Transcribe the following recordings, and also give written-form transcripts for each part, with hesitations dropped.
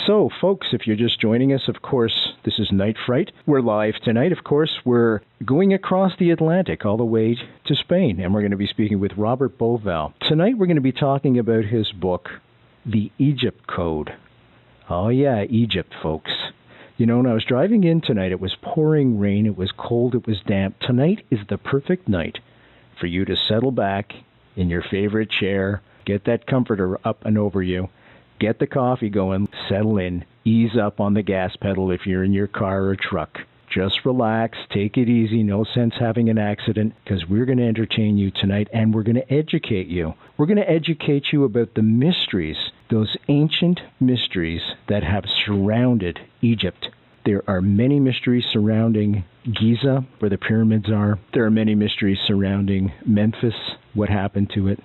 So, folks, if you're just joining us, of course, this is Night Fright. We're live tonight. Of course, we're going across the Atlantic all the way to Spain, and we're going to be speaking with Robert Bauval. Tonight, we're going to be talking about his book, The Egypt Code. Oh, yeah, Egypt, folks. You know, when I was driving in tonight, it was pouring rain, it was cold, it was damp. Tonight is the perfect night for you to settle back in your favorite chair, get that comforter up and over you, get the coffee going, settle in, ease up on the gas pedal if you're in your car or truck. Just relax, take it easy, no sense having an accident, because we're going to entertain you tonight and we're going to educate you. We're going to educate you about the mysteries, those ancient mysteries that have surrounded Egypt. There are many mysteries surrounding Giza, where the pyramids are. There are many mysteries surrounding Memphis, what happened to it.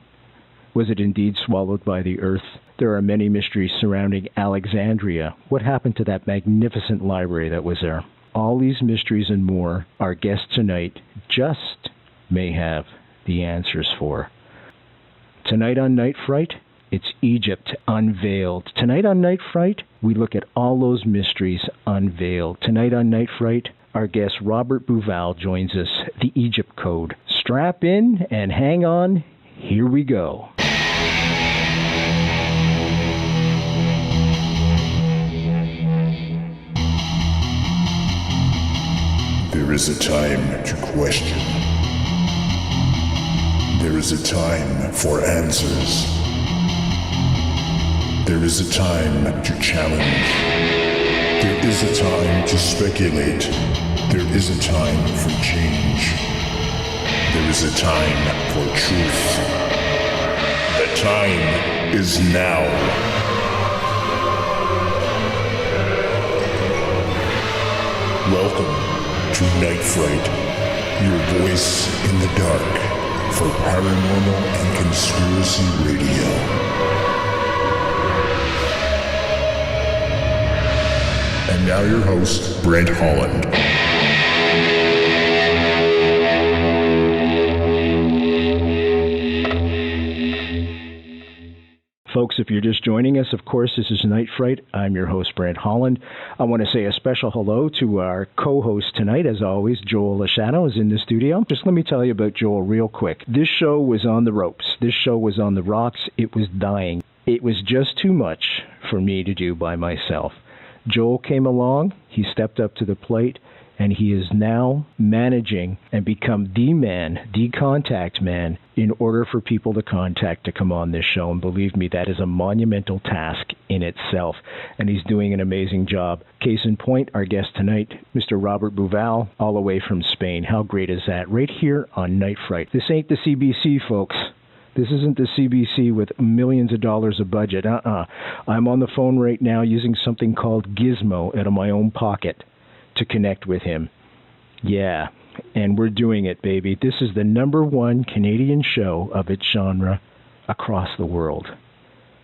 Was it indeed swallowed by the earth? There are many mysteries surrounding Alexandria. What happened to that magnificent library that was there? All these mysteries and more, our guest tonight just may have the answers for. Tonight on Night Fright, it's Egypt unveiled. Tonight on Night Fright, we look at all those mysteries unveiled. Tonight on Night Fright, our guest Robert Bauval joins us, The Egypt Code. Strap in and hang on. Here we go. There is a time to question. There is a time for answers. There is a time to challenge. There is a time to speculate. There is a time for change. There is a time for truth. The time is now. Welcome to Night Fright, your voice in the dark for paranormal and conspiracy radio. And now your host, Brent Holland. Folks, if you're just joining us, of course, this is Night Fright. I'm your host, Brent Holland. I want to say a special hello to our co-host tonight, as always, Joel Lashano is in the studio. Just let me tell you about Joel real quick. This show was on the ropes. This show was on the rocks. It was dying. It was just too much for me to do by myself. Joel came along. He stepped up to the plate. And he is now managing and become the man, the contact man, in order for people to contact to come on this show. And believe me, that is a monumental task in itself. And he's doing an amazing job. Case in point, our guest tonight, Mr. Robert Bauval, all the way from Spain. How great is that? Right here on Night Fright. This ain't the CBC, folks. This isn't the CBC with millions of dollars of budget. I'm on the phone right now using something called Gizmo out of my own pocket to connect with him. Yeah, and we're doing it, baby. This is the #1 Canadian show of its genre across the world.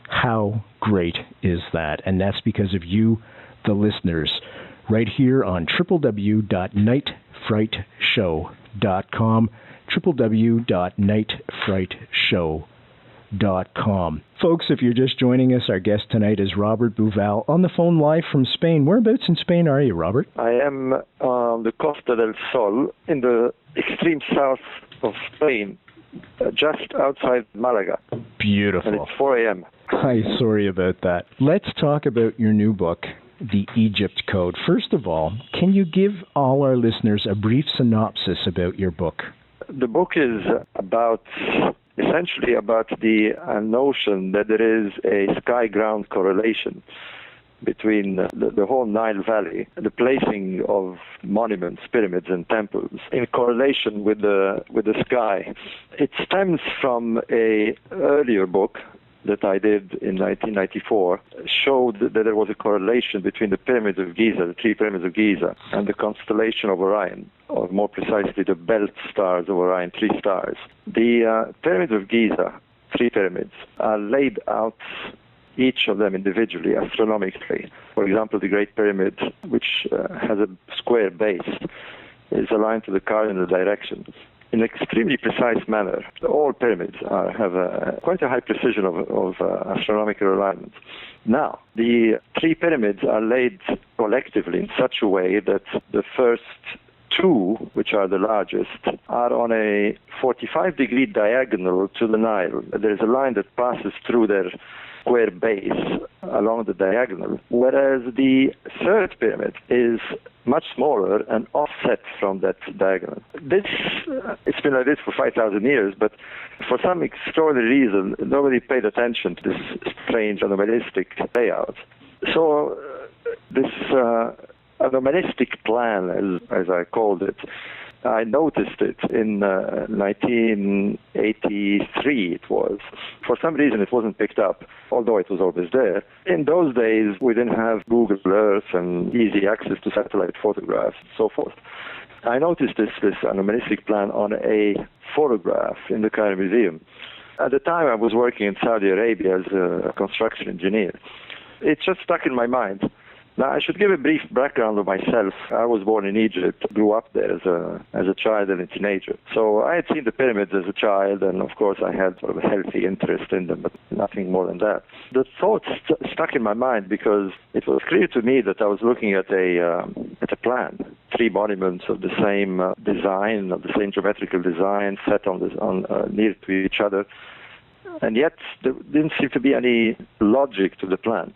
How great is that? And that's because of you, the listeners, right here on www.nightfrightshow.com, www.nightfrightshow.com. Folks, if you're just joining us, our guest tonight is Robert Bauval on the phone live from Spain. Whereabouts in Spain are you, Robert? I am on the Costa del Sol in the extreme south of Spain, just outside Malaga. Beautiful. And it's 4 a.m. Hi, sorry about that. Let's talk about your new book, The Egypt Code. First of all, can you give all our listeners a brief synopsis about your book? The book is essentially about the notion that there is a sky-ground correlation between the whole Nile Valley, the placing of monuments, pyramids, and temples in correlation with the sky. It stems from an earlier book that I did in 1994, showed that there was a correlation between the pyramids of Giza, the 3 pyramids of Giza, and the constellation of Orion, or more precisely the belt stars of Orion, 3 stars. The pyramids of Giza, 3 pyramids, are laid out, each of them individually, astronomically. For example, the Great Pyramid, which has a square base, is aligned to the cardinal directions. in an extremely precise manner. All pyramids have quite a high precision of astronomical alignment. Now, the three pyramids are laid collectively in such a way that the first two, which are the largest, are on a 45-degree diagonal to the Nile. There's a line that passes through their square base along the diagonal, whereas the third pyramid is much smaller and offset from that diagonal. It's been like this for 5,000 years, but for some extraordinary reason, nobody paid attention to this strange anomalistic layout. So this anomalistic plan, as I called it, I noticed it in 1983 it was. For some reason it wasn't picked up, although it was always there. In those days we didn't have Google Earth and easy access to satellite photographs and so forth. I noticed this anomalistic plan on a photograph in the Cairo Museum. At the time I was working in Saudi Arabia as a construction engineer. It just stuck in my mind. Now, I should give a brief background of myself. I was born in Egypt, grew up there as a child and a teenager. So I had seen the pyramids as a child, and of course I had sort of a healthy interest in them, but nothing more than that. The thought stuck in my mind because it was clear to me that I was looking at a plan. Three monuments of the same design, of the same geometrical design, set on near to each other, and yet there didn't seem to be any logic to the plan.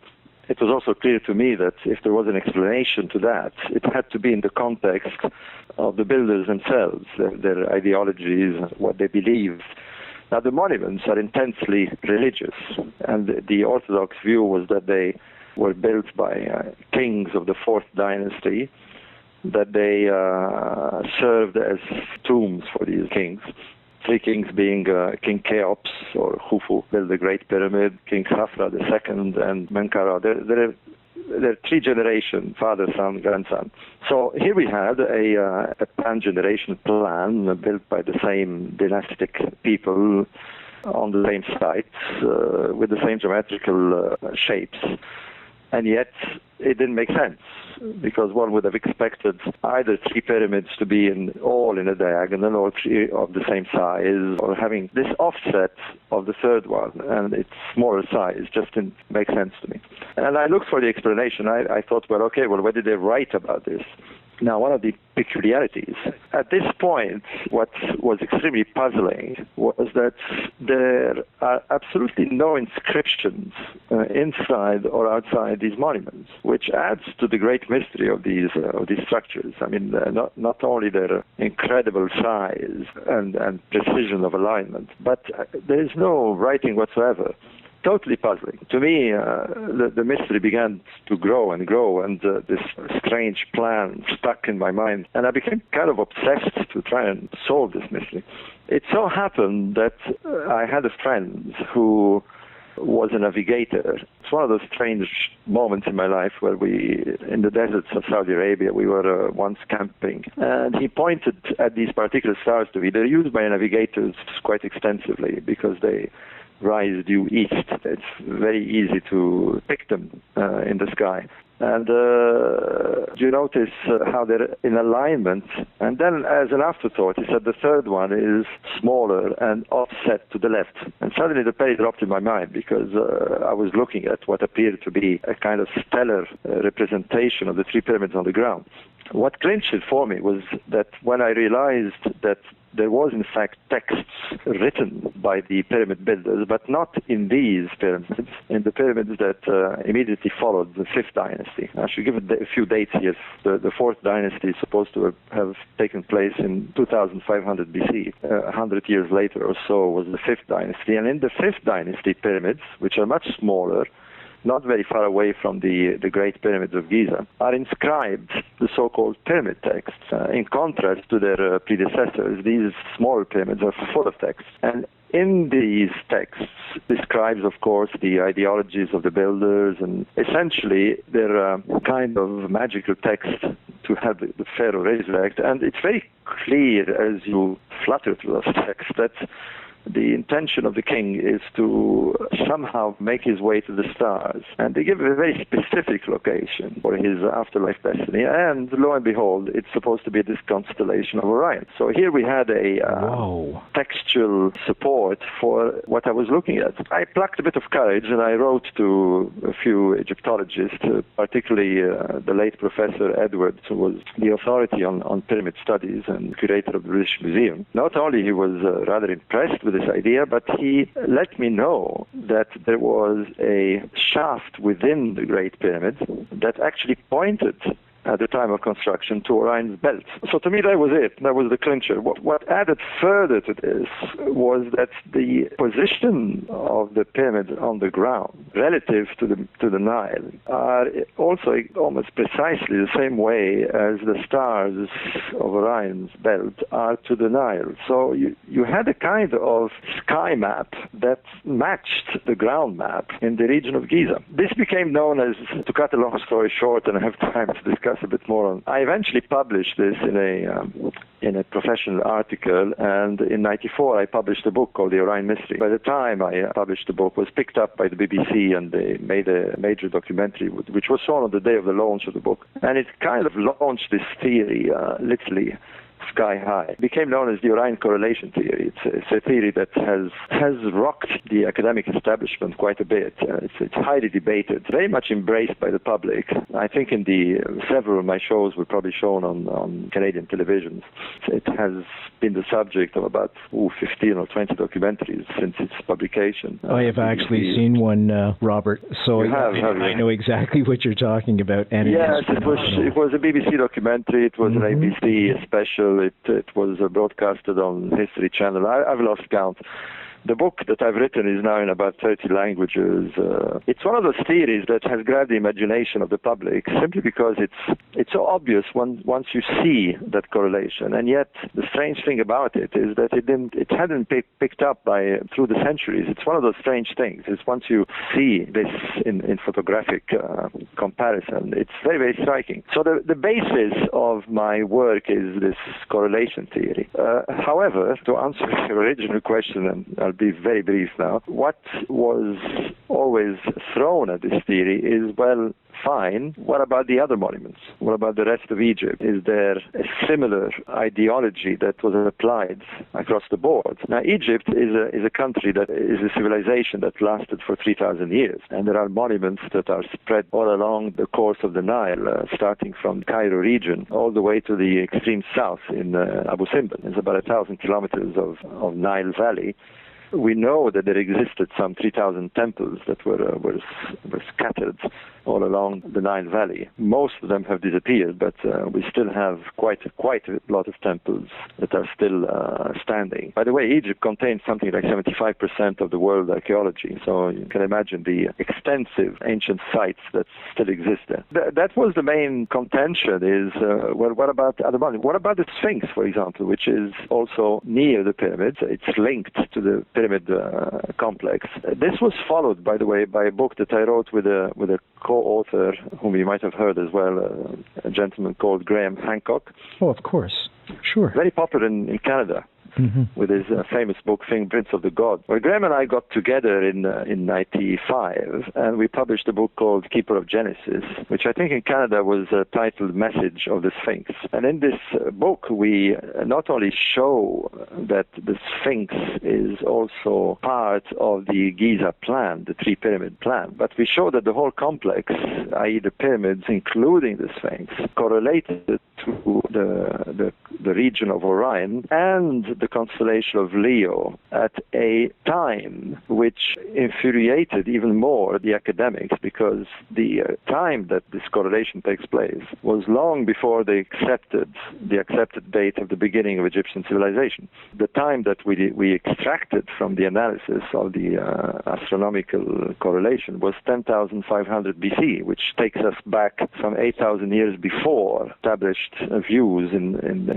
It was also clear to me that if there was an explanation to that, it had to be in the context of the builders themselves, their ideologies, what they believed. Now, the monuments are intensely religious, and the Orthodox view was that they were built by kings of the 4th dynasty, that they served as tombs for these kings. Three kings being King Cheops or Khufu built the Great Pyramid, King Khafra II, and Menkaure. They're three-generation, father, son, grandson. So here we had a pan-generation plan built by the same dynastic people on the same sites with the same geometrical shapes. And yet it didn't make sense because one would have expected either three pyramids to be all in a diagonal or three of the same size, or having this offset of the third one and its smaller size just didn't make sense to me. And I looked for the explanation. I thought, what did they write about this? Now, one of the peculiarities, at this point, what was extremely puzzling was that there are absolutely no inscriptions inside or outside these monuments, which adds to the great mystery of these structures. I mean, not only their incredible size and precision of alignment, but there is no writing whatsoever. Totally puzzling. To me, the mystery began to grow, and this strange plan stuck in my mind, and I became kind of obsessed to try and solve this mystery. It so happened that I had a friend who was a navigator. It's one of those strange moments in my life where in the deserts of Saudi Arabia, we were once camping, and he pointed at these particular stars to me. They're used by navigators quite extensively because they rise due east. It's very easy to pick them in the sky. And you notice how they're in alignment. And then as an afterthought, he said the third one is smaller and offset to the left. And suddenly the penny dropped in my mind because I was looking at what appeared to be a kind of stellar representation of the three pyramids on the ground. What clinched it for me was that when I realized that there was, in fact, texts written by the pyramid builders, but not in these pyramids, in the pyramids that immediately followed the 5th dynasty. I should give it a few dates here. The 4th dynasty is supposed to have taken place in 2500 BC. 100 years later or so was the 5th dynasty. And in the 5th dynasty pyramids, which are much smaller, not very far away from the Great Pyramids of Giza, are inscribed the so-called pyramid texts. In contrast to their predecessors, these smaller pyramids are full of texts. And in these texts describes, of course, the ideologies of the builders, and essentially they're a kind of magical text to have the pharaoh resurrect. And it's very clear as you flutter through those texts that the intention of the king is to somehow make his way to the stars. And they give a very specific location for his afterlife destiny. And lo and behold, it's supposed to be this constellation of Orion. So here we had a textual support for what I was looking at. I plucked a bit of courage and I wrote to a few Egyptologists, particularly the late Professor Edwards, who was the authority on pyramid studies and curator of the British Museum. Not only he was rather impressed with this idea, but he let me know that there was a shaft within the Great Pyramid that actually pointed at the time of construction to Orion's belt. So to me that was it. That was the clincher. What added further to this was that the position of the pyramid on the ground relative to the Nile are also almost precisely the same way as the stars of Orion's belt are to the Nile. So you had a kind of sky map that matched the ground map in the region of Giza. This became known as, to cut a long story short, and I have time to discuss a bit more on. I eventually published this in a professional article, and in '94 I published a book called The Orion Mystery. By the time I published the book, it was picked up by the BBC, and they made a major documentary, which was shown on the day of the launch of the book. And it kind of launched this theory, literally sky high. It became known as the Orion correlation theory. It's a theory that has rocked the academic establishment quite a bit. It's highly debated, very much embraced by the public. I think in several of my shows were probably shown on Canadian televisions. It has been the subject of about 15 or 20 documentaries since its publication. I have actually seen one, Robert, so I know exactly what you're talking about. And yes, it was a BBC documentary. It was an ABC special. It was broadcasted on History Channel. I've lost count. The book that I've written is now in about 30 languages. It's one of those theories that has grabbed the imagination of the public simply because it's so obvious once you see that correlation. And yet the strange thing about it is that it hadn't picked up through the centuries. It's one of those strange things. It's once you see this in photographic comparison, it's very, very striking. So the basis of my work is this correlation theory. However, to answer your original question, and I'll be very brief now, what was always thrown at this theory is, well, fine, what about the other monuments? What about the rest of Egypt? Is there a similar ideology that was applied across the board? Now, Egypt is a country that is a civilization that lasted for 3,000 years, and there are monuments that are spread all along the course of the Nile, starting from the Cairo region all the way to the extreme south in Abu Simbel. It's about 1,000 kilometers of Nile Valley. We know that there existed some 3,000 temples that were scattered all along the Nile Valley. Most of them have disappeared, but we still have quite a lot of temples that are still standing. By the way, Egypt contains something like 75% of the world archaeology, so you can imagine the extensive ancient sites that still exist there. That was the main contention, is, what about other monuments? What about the Sphinx, for example, which is also near the pyramids? It's linked to the pyramid complex. This was followed, by the way, by a book that I wrote with a co-author whom you might have heard as well, a gentleman called Graham Hancock. Oh, of course. Sure. Very popular in Canada. With his famous book, Fingerprints of the God. Well, Graham and I got together in '95, and we published a book called Keeper of Genesis, which I think in Canada was titled Message of the Sphinx. And in this book, we not only show that the Sphinx is also part of the Giza plan, the three-pyramid plan, but we show that the whole complex, i.e. the pyramids, including the Sphinx, correlated to the region of Orion and the constellation of Leo at a time which infuriated even more the academics, because the time that this correlation takes place was long before they accepted the accepted date of the beginning of Egyptian civilization. The time that we extracted from the analysis of the astronomical correlation was 10,500 BC, which takes us back some 8,000 years before established views in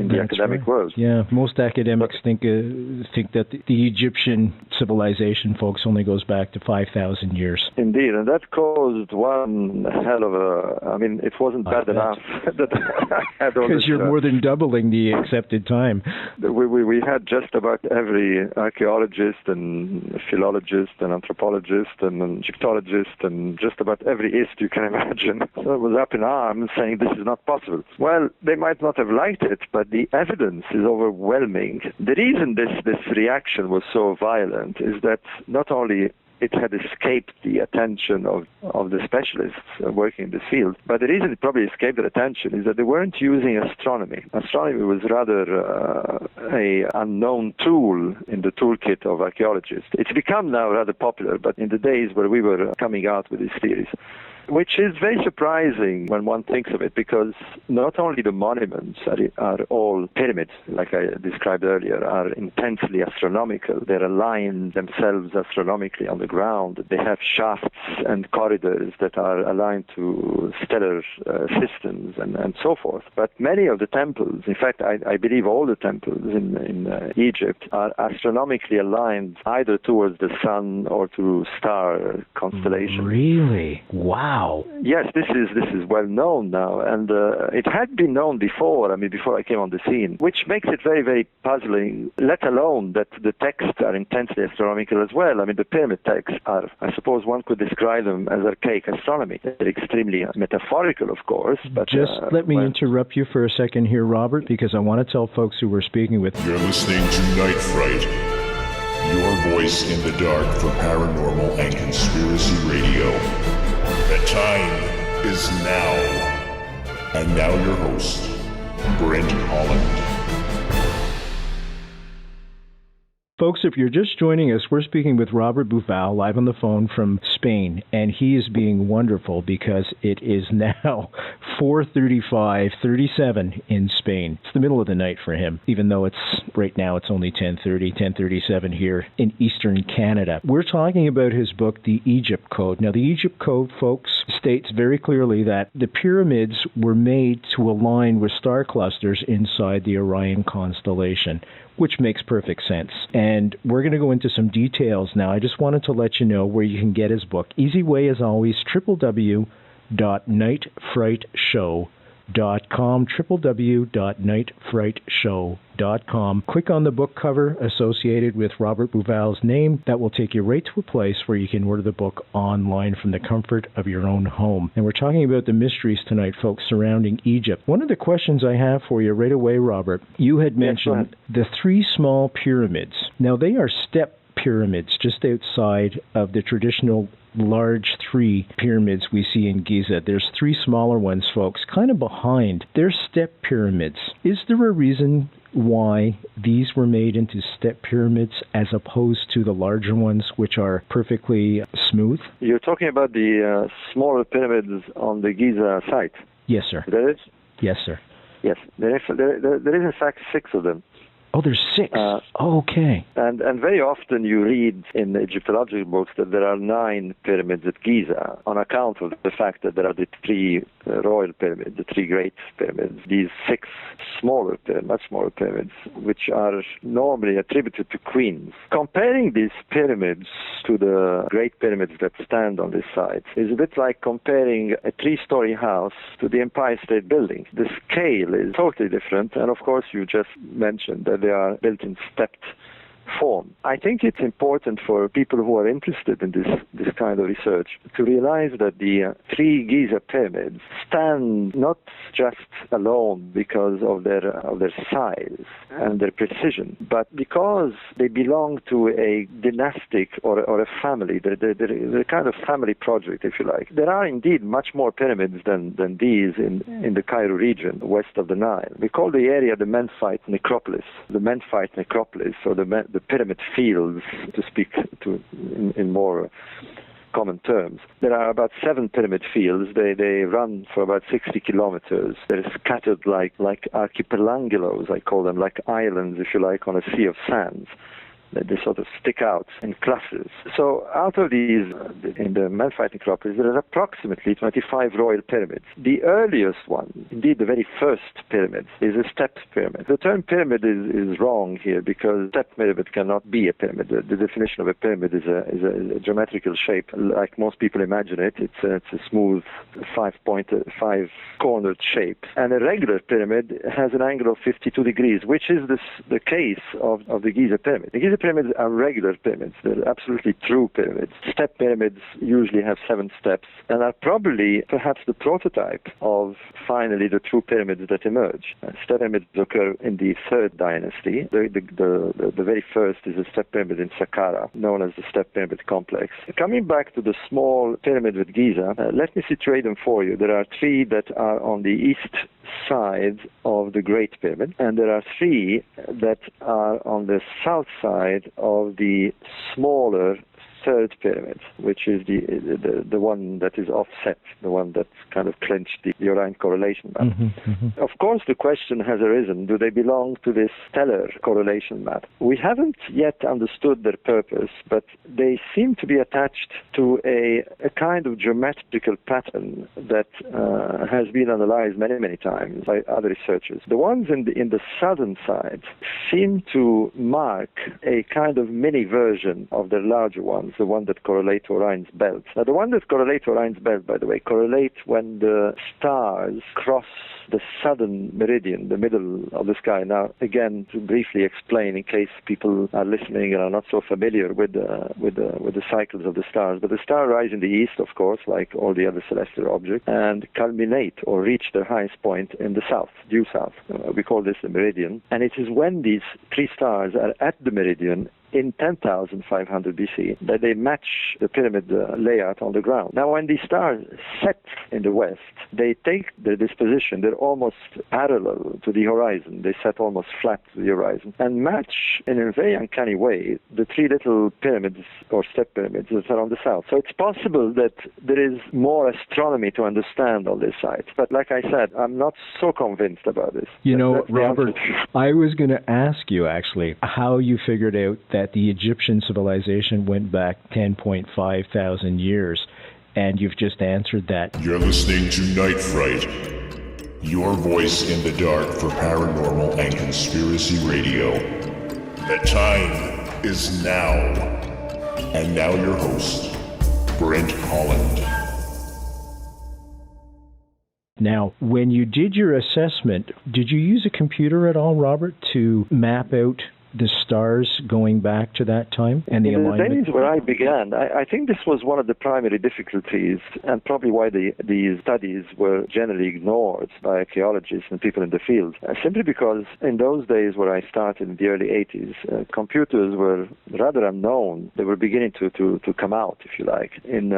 the academic world. Yeah, most academics think that the Egyptian civilization, folks, only goes back to 5,000 years. Indeed, and that caused one hell of a... I mean, it wasn't bad enough that I had all this... Because you're more than doubling the accepted time. We had just about every archaeologist and philologist and anthropologist and Egyptologist and just about every ist you can imagine. So it was up in arms saying this is not possible. Well, they might not have liked it, but the evidence is overwhelming. The reason this reaction was so violent is that not only it had escaped the attention of the specialists working in this field, but the reason it probably escaped their attention is that they weren't using astronomy. Astronomy was rather a unknown tool in the toolkit of archaeologists. It's become now rather popular, but in the days where we were coming out with these theories, which is very surprising when one thinks of it, because not only the monuments are all pyramids, like I described earlier, are intensely astronomical. They're aligned themselves astronomically on the ground. They have shafts and corridors that are aligned to stellar systems and so forth. But many of the temples, in fact, I believe all the temples in Egypt are astronomically aligned either towards the sun or to star constellations. Really? Wow. Yes, this is well known now, and it had been known before. I mean, before I came on the scene, which makes it very, very puzzling. Let alone that the texts are intensely astronomical as well. I mean, the pyramid texts are, I suppose, one could describe them as archaic astronomy. They're extremely metaphorical, of course. But just let me interrupt you for a second here, Robert, because I want to tell folks who we're speaking with. You're listening to Night Fright, your voice in the dark for paranormal and conspiracy radio. The time is now. And now your host, Brent Holland. Folks, if you're just joining us, we're speaking with Robert Bauval live on the phone from Spain, and he is being wonderful because it is now 4:37 in Spain. It's the middle of the night for him, even though right now it's only 10:37 here in Eastern Canada. We're talking about his book, The Egypt Code. Now, the Egypt Code, folks, states very clearly that the pyramids were made to align with star clusters inside the Orion constellation, which makes perfect sense. And we're going to go into some details now. I just wanted to let you know where you can get his book. Easy way, as always, www.nightfrightshow.com, www.nightfrightshow.com. Click on the book cover associated with Robert Bauval's name. That will take you right to a place where you can order the book online from the comfort of your own home. And we're talking about the mysteries tonight, folks, surrounding Egypt. One of the questions I have for you right away, Robert, you had mentioned the three small pyramids. Now, they are step pyramids just outside of the traditional large three pyramids we see in Giza. There's three smaller ones, folks, kind of behind. They're step pyramids. Is there a reason why these were made into step pyramids as opposed to the larger ones, which are perfectly smooth? You're talking about the smaller pyramids on the Giza site? Yes, sir. There is? Yes, sir. Yes. There is in fact 6 of them. Oh, there's 6. Okay. And very often you read in Egyptological books that there are 9 pyramids at Giza on account of the fact that there are the 3 royal pyramids, the 3 great pyramids, these 6 smaller pyramids, much smaller pyramids, which are normally attributed to queens. Comparing these pyramids to the great pyramids that stand on this site is a bit like comparing a 3-story house to the Empire State Building. The scale is totally different, and of course you just mentioned that they are built in stepped form. I think it's important for people who are interested in this kind of research to realize that the 3 Giza pyramids stand not just alone because of their size and their precision, but because they belong to a dynastic or a family. They're kind of family project, if you like. There are indeed much more pyramids than these in the Cairo region, west of the Nile. We call the area the Memphite necropolis. The Memphite necropolis, or the pyramid fields, to speak in more common terms. There are about 7 pyramid fields. They run for about 60 kilometers. They're scattered like archipelagos, I call them, like islands, if you like, on a sea of sands. They sort of stick out in clusters. So out of these, in the Memphite necropolis, there are approximately 25 royal pyramids. The earliest one, indeed the very first pyramid, is a step pyramid. The term pyramid is wrong here because step pyramid cannot be a pyramid. The definition of a pyramid is a geometrical shape, like most people imagine it. It's a smooth five-cornered shape. And a regular pyramid has an angle of 52 degrees, which is the case of the Giza pyramid. The Giza pyramids are regular pyramids. They're absolutely true pyramids. Step pyramids usually have 7 steps and are probably perhaps the prototype of finally the true pyramids that emerge. Step pyramids occur in the 3rd dynasty. The very first is a step pyramid in Saqqara, known as the Step Pyramid Complex. Coming back to the small pyramid with Giza, let me situate them for you. There are 3 that are on the east side of the Great Pyramid, and there are 3 that are on the south side of the smaller 3rd pyramid, which is the one that is offset, the one that kind of clinched the Orion correlation map. Of course, the question has arisen, do they belong to this stellar correlation map? We haven't yet understood their purpose, but they seem to be attached to a kind of geometrical pattern that has been analyzed many, many times by other researchers. The ones in the southern side seem to mark a kind of mini version of the larger ones, the one that correlate to Orion's belt. Now, the one that correlate to Orion's belt, by the way, correlate when the stars cross the southern meridian, the middle of the sky. Now, again, to briefly explain, in case people are listening and are not so familiar with the cycles of the stars, but the stars rise in the east, of course, like all the other celestial objects, and culminate or reach their highest point in the south, due south. We call this the meridian, and it is when these 3 stars are at the meridian in 10,500 BC that they match the pyramid layout on the ground. Now, when these stars set in the west, they take this position, they're almost parallel to the horizon. They set almost flat to the horizon and match in a very uncanny way the 3 little pyramids or step pyramids that are on the south. So it's possible that there is more astronomy to understand on this site. But like I said, I'm not so convinced about this. You know, Robert, I was going to ask you actually how you figured out that the Egyptian civilization went back 10.5 thousand years, and you've just answered that. You're listening to Night Fright, your voice in the dark for paranormal and conspiracy radio. The time is now. And now your host, Brent Holland. Now, when you did your assessment, did you use a computer at all, Robert, to map out the stars going back to that time and the alignment? In the days where I began, I think this was one of the primary difficulties and probably why these studies were generally ignored by archaeologists and people in the field. Simply because in those days where I started in the early 80s, computers were rather unknown. They were beginning to come out, if you like. And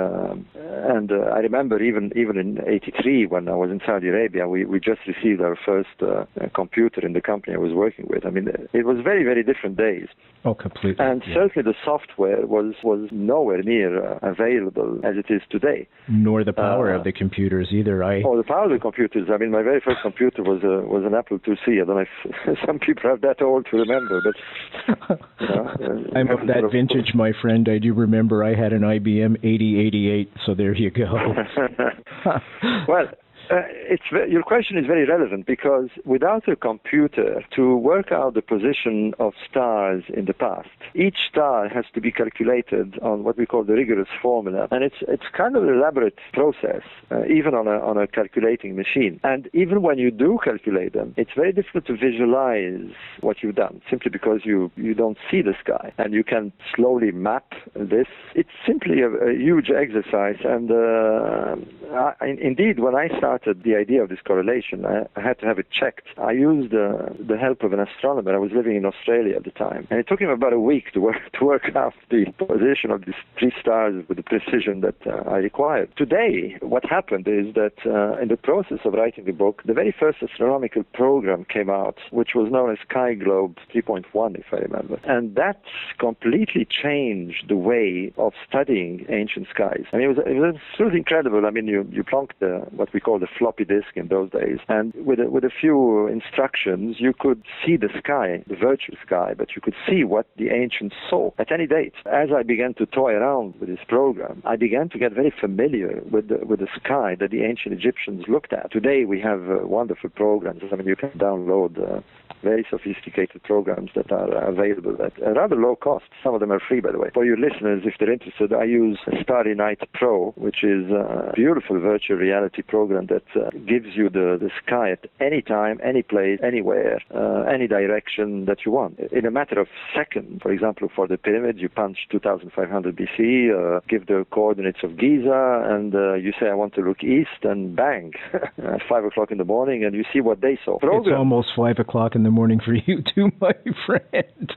I remember even in 83 when I was in Saudi Arabia, we just received our first computer in the company I was working with. I mean, it was very, very different days. Oh, completely. And certainly the software was nowhere near available as it is today. Nor the power of the computers either. Or the power of the computers. I mean, my very first computer was an Apple IIc. I don't know if some people have that old to remember, but I'm of that vintage, my friend. I do remember I had an IBM 8088, so there you go. Well, your question is very relevant because without a computer to work out the position of stars in the past, each star has to be calculated on what we call the rigorous formula, and it's kind of an elaborate process, even on a calculating machine. And even when you do calculate them, it's very difficult to visualize what you've done, simply because you don't see the sky, and you can slowly map this. It's simply a huge exercise, and indeed, when I started the idea of this correlation, I had to have it checked. I used the help of an astronomer. I was living in Australia at the time, and it took him about a week to work out the position of these 3 stars with the precision that I required. Today, what happened is that in the process of writing the book, the very first astronomical program came out, which was known as Sky Globe 3.1, if I remember, and that completely changed the way of studying ancient skies. I mean, it was absolutely incredible. I mean, you plonk what we call the floppy disk in those days. And with a few instructions, you could see the sky, the virtual sky, but you could see what the ancients saw at any date. As I began to toy around with this program, I began to get very familiar with the sky that the ancient Egyptians looked at. Today we have wonderful programs. I mean, you can download very sophisticated programs that are available at a rather low cost. Some of them are free, by the way. For your listeners, if they're interested, I use Starry Night Pro, which is a beautiful virtual reality program that gives you the sky at any time, any place, anywhere, any direction that you want. In a matter of seconds, for example, for the pyramids, you punch 2500 BC, give the coordinates of Giza, and you say, I want to look east, and bang, at 5 o'clock in the morning, and you see what they saw. It's almost 5 o'clock in the morning for you too, my friend.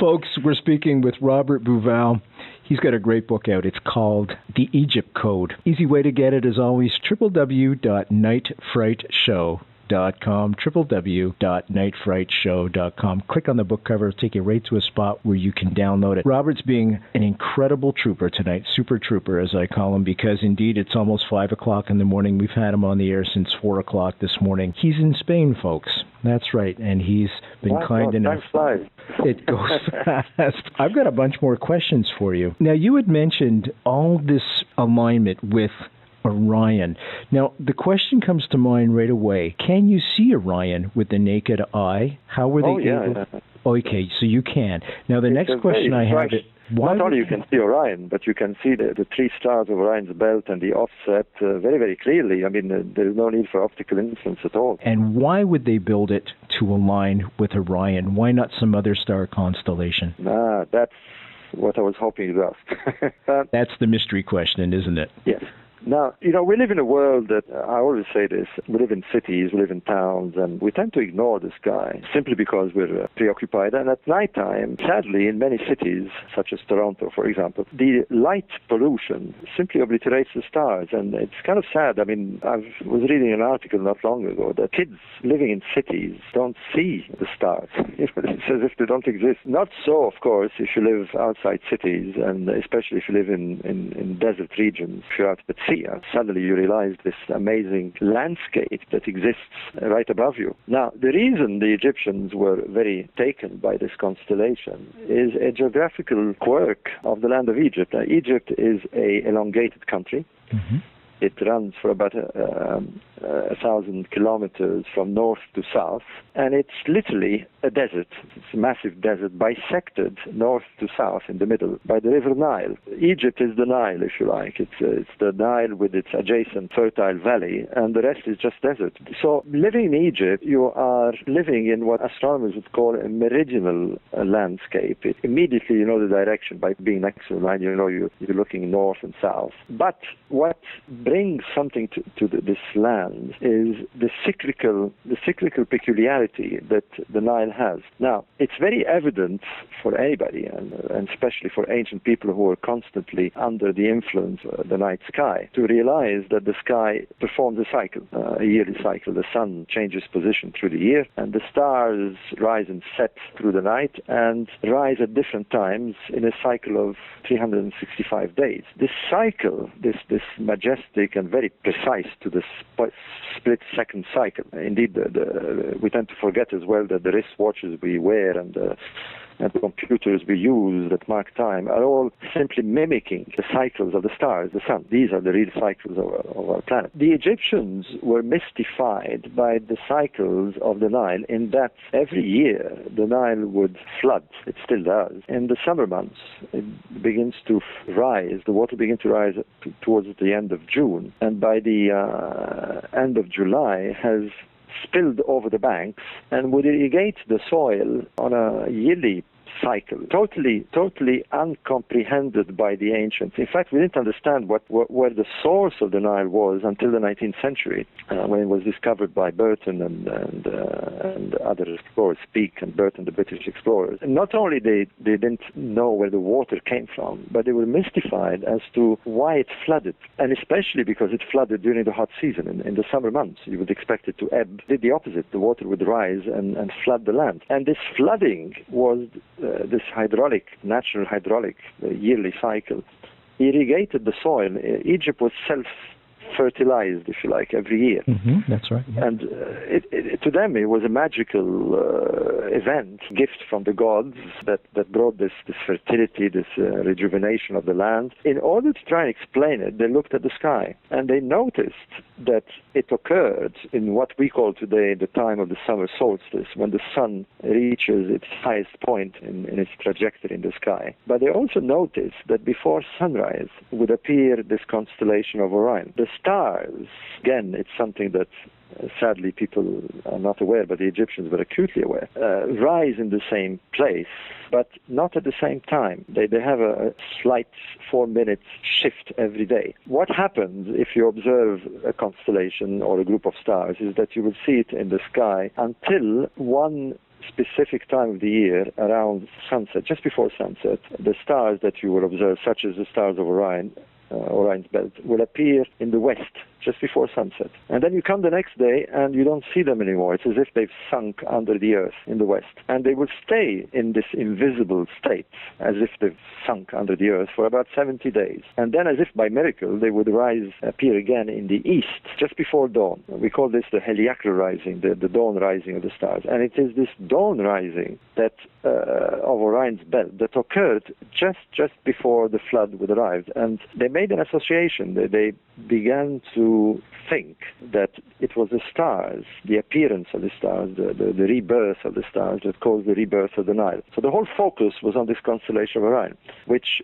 Folks, we're speaking with Robert Bauval. He's got a great book out. It's called The Egypt Code. Easy way to get it is always www.nightfrightshow.com, www.nightfrightshow.com. Click on the book cover. It'll take you right to a spot where you can download it. Robert's being an incredible trooper tonight, super trooper as I call him, because indeed it's almost 5 o'clock in the morning. We've had him on the air since 4 o'clock this morning. He's in Spain, folks. That's right, and he's been kind enough. It goes fast. I've got a bunch more questions for you. Now, you had mentioned all this alignment with Orion. Now, the question comes to mind right away. Can you see Orion with the naked eye? How were they able? Yeah. Okay, so you can. Now, the next question I have is, not only you can see Orion, but you can see the three stars of Orion's belt and the offset very, very clearly. I mean, there is no need for optical influence at all. And why would they build it to align with Orion? Why not some other star constellation? That's what I was hoping to ask. That's the mystery question, isn't it? Yes. Now, we live in a world that, I always say this, we live in cities, we live in towns, and we tend to ignore the sky simply because we're preoccupied. And at nighttime, sadly, in many cities, such as Toronto, for example, the light pollution simply obliterates the stars. And it's kind of sad. I mean, I was reading an article not long ago that kids living in cities don't see the stars. It's as if they don't exist. Not so, of course, if you live outside cities, and especially if you live in desert regions, if you're out at sea. Suddenly you realize this amazing landscape that exists right above you. Now, the reason the Egyptians were very taken by this constellation is a geographical quirk of the land of Egypt. Egypt is an elongated country. Mm-hmm. It runs for about 1,000 kilometers from north to south, and it's literally a desert. It's a massive desert bisected north to south in the middle by the river Nile. Egypt is the Nile, if you like. It's the Nile with its adjacent fertile valley, and the rest is just desert. So living in Egypt, you are living in what astronomers would call a meridional landscape. Immediately you know the direction by being next to the Nile. You know you're looking north and south. But what brings something to this land is the cyclical peculiarity that the Nile has. Now, it's very evident for anybody, and especially for ancient people who are constantly under the influence of the night sky, to realize that the sky performs a cycle, a yearly cycle. The sun changes position through the year, and the stars rise and set through the night and rise at different times in a cycle of 365 days. This cycle, this majestic and very precise to the split-second cycle. Indeed, we tend to forget as well that the wristwatches we wear and the computers we use that mark time are all simply mimicking the cycles of the stars, the sun. These are the real cycles of our planet. The Egyptians were mystified by the cycles of the Nile in that every year the Nile would flood. It still does. In the summer months, it begins to rise. The water begins to rise towards the end of June, and by the end of July has spilled over the banks and would irrigate the soil on a yearly cycle, totally uncomprehended by the ancients. In fact, we didn't understand where the source of the Nile was until the 19th century, when it was discovered by Burton and other explorers, Speke and Burton, the British explorers. And not only they didn't know where the water came from, but they were mystified as to why it flooded, and especially because it flooded during the hot season. In the summer months, you would expect it to ebb. Did the opposite. The water would rise and flood the land. And this flooding was this natural hydraulic yearly cycle, irrigated the soil. Egypt was fertilized, if you like, every year. That's right. Yeah. And to them, it was a magical event, gift from the gods that brought this fertility, this rejuvenation of the land. In order to try and explain it, they looked at the sky, and they noticed that it occurred in what we call today the time of the summer solstice, when the sun reaches its highest point in its trajectory in the sky. But they also noticed that before sunrise would appear this constellation of Orion. The stars, again, it's something that sadly people are not aware, but the Egyptians were acutely aware, rise in the same place, but not at the same time. They have a slight 4-minute shift every day. What happens if you observe a constellation or a group of stars is that you will see it in the sky until one specific time of the year around sunset, just before sunset. The stars that you will observe, such as the stars of Orion, Orion's belt, will appear in the west just before sunset. And then you come the next day and you don't see them anymore. It's as if they've sunk under the earth in the west. And they will stay in this invisible state, as if they've sunk under the earth for about 70 days. And then, as if by miracle, they would appear again in the east, just before dawn. We call this the heliacal rising, the dawn rising of the stars. And it is this dawn rising that of Orion's belt that occurred just before the flood would arrive. And they made an association. They began to think that it was the stars, the appearance of the stars, the rebirth of the stars that caused the rebirth of the Nile. So the whole focus was on this constellation of Orion, which